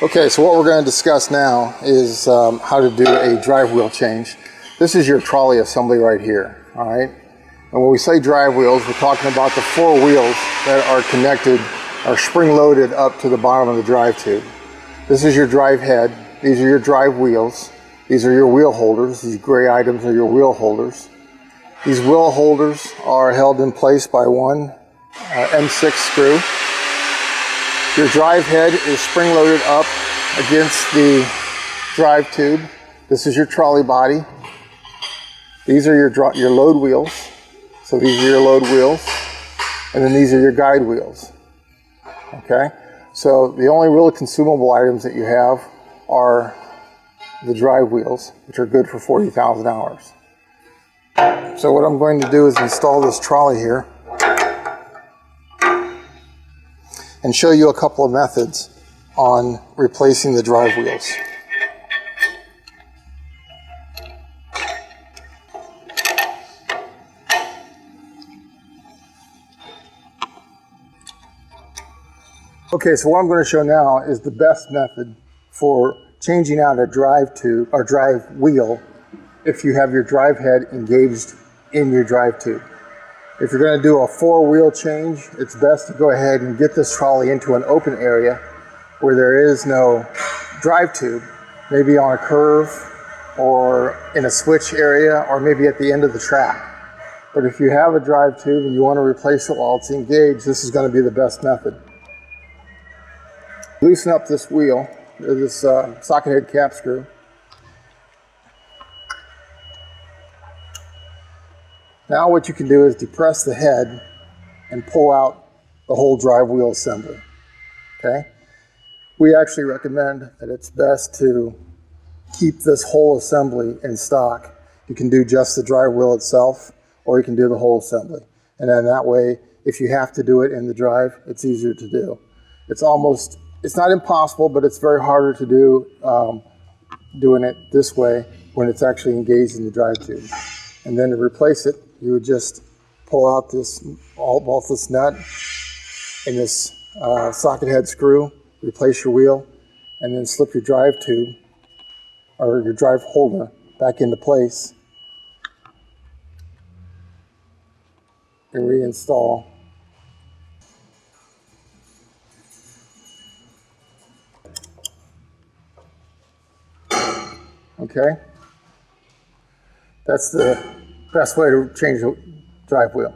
Okay, so what we're going to discuss now is how to do a drive wheel change. This is your trolley assembly right here, all right? And when we say drive wheels, we're talking about the four wheels that are connected, are spring-loaded up to the bottom of the drive tube. This is your drive head. These are your drive wheels. These are your wheel holders. These gray items are your wheel holders. These wheel holders are held in place by one M6 screw. Your drive head is spring-loaded up against the drive tube. This is your trolley body. These are your load wheels. So these are your load wheels. And then these are your guide wheels. Okay? So the only really consumable items that you have are the drive wheels, which are good for 40,000 hours. So what I'm going to do is install this trolley here and show you a couple of methods on replacing the drive wheels. Okay, so what I'm going to show now is the best method for changing out a drive tube or drive wheel if you have your drive head engaged in your drive tube. If you're going to do a four-wheel change, it's best to go ahead and get this trolley into an open area where there is no drive tube, maybe on a curve or in a switch area or maybe at the end of the track. But if you have a drive tube and you want to replace it while it's engaged, this is going to be the best method. Loosen up this wheel, this socket head cap screw. Now what you can do is depress the head and pull out the whole drive wheel assembly, okay? We actually recommend that it's best to keep this whole assembly in stock. You can do just the drive wheel itself, or you can do the whole assembly. And then that way, if you have to do it in the drive, it's easier to do. It's not impossible, but it's very harder to do doing it this way when it's actually engaged in the drive tube. And then to replace it, you would just pull out both this nut and this socket head screw, replace your wheel, and then slip your drive tube or your drive holder back into place and reinstall. Okay? That's the best way to change the drive wheel.